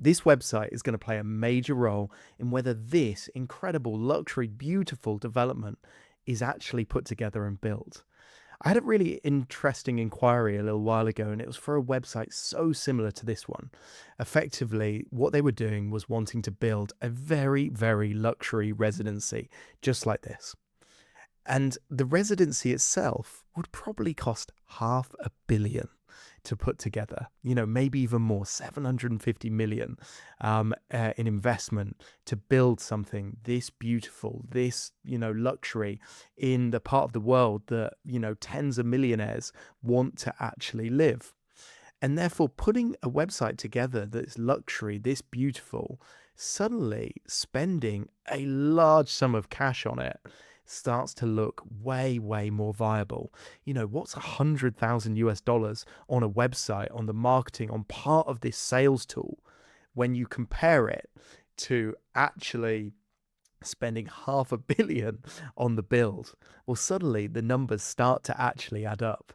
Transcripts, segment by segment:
This website is going to play a major role in whether this incredible luxury, beautiful development is actually put together and built. I had a really interesting inquiry a little while ago, and it was for a website so similar to this one. Effectively, what they were doing was wanting to build a very, very luxury residency, just like this. And the residency itself would probably cost 500 million to put together, maybe even more, 750 million in investment to build something this beautiful, this, luxury in the part of the world that, tens of millionaires want to actually live. And therefore, putting a website together that's luxury, this beautiful, suddenly spending a large sum of cash on it starts to look way, way more viable. What's 100,000 US dollars on a website, on the marketing, on part of this sales tool when you compare it to actually spending 500 million on the build? Well, suddenly the numbers start to actually add up.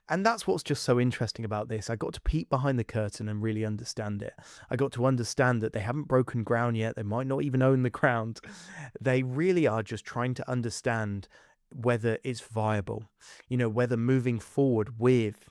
And that's what's just so interesting about this. I got to peek behind the curtain and really understand it. I got to understand that they haven't broken ground yet. They might not even own the ground. They really are just trying to understand whether it's viable, whether moving forward with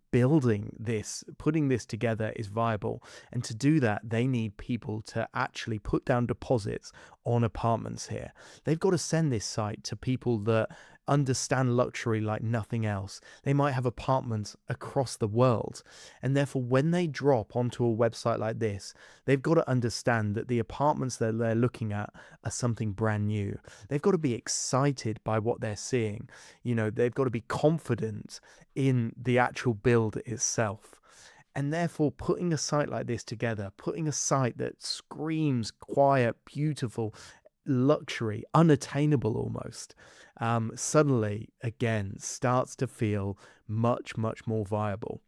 building this, putting this together is viable. And to do that, they need people to actually put down deposits on apartments here. They've got to send this site to people that understand luxury like nothing else. They might have apartments across the world. And therefore, when they drop onto a website like this, they've got to understand that the apartments that they're looking at are something brand new. They've got to be excited by what they're seeing. They've got to be confident in the actual build itself. And therefore, putting a site like this together, putting a site that screams quiet, beautiful, luxury, unattainable almost, suddenly again starts to feel much, much more viable.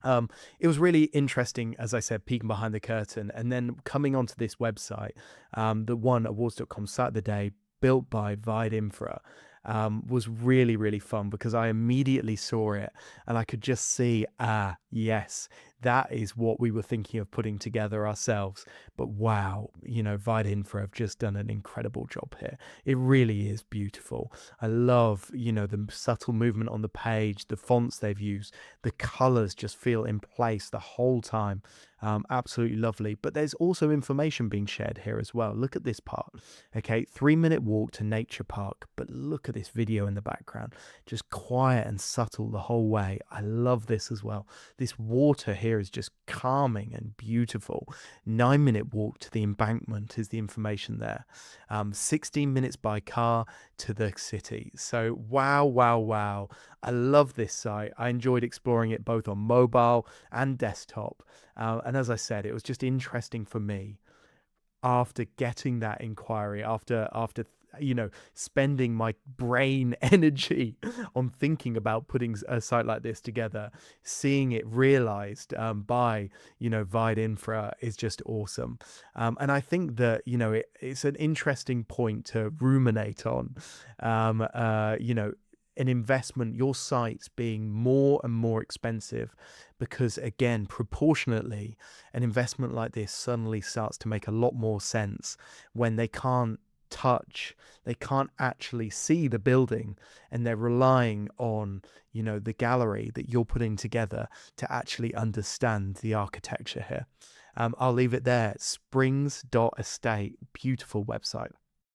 It was really interesting, as I said, peeking behind the curtain and then coming onto this website, the one awards.com site of the day, built by Vide Infra, was really, really fun because I immediately saw it and I could just see, yes, that is what we were thinking of putting together ourselves. But wow, Vide Infra have just done an incredible job here. It really is beautiful. I love, the subtle movement on the page, the fonts they've used, the colors just feel in place the whole time. Absolutely lovely. But there's also information being shared here as well. Look at this part. Okay, 3-minute walk to Nature Park. But look at this video in the background. Just quiet and subtle the whole way. I love this as well. This water here is just calming and beautiful. 9-minute walk to the embankment is the information there. 16 minutes by car to the city. So wow, wow, wow. I love this site. I enjoyed exploring it both on mobile and desktop. And as I said, it was just interesting for me after getting that inquiry, after spending my brain energy on thinking about putting a site like this together, seeing it realized by Vide Infra is just awesome. And I think that it's an interesting point to ruminate on. An investment, your sites being more and more expensive, because again, proportionately, an investment like this suddenly starts to make a lot more sense when they can't touch, they can't actually see the building, and they're relying on the gallery that you're putting together to actually understand the architecture here. I'll leave it there. Springs.estate, beautiful website.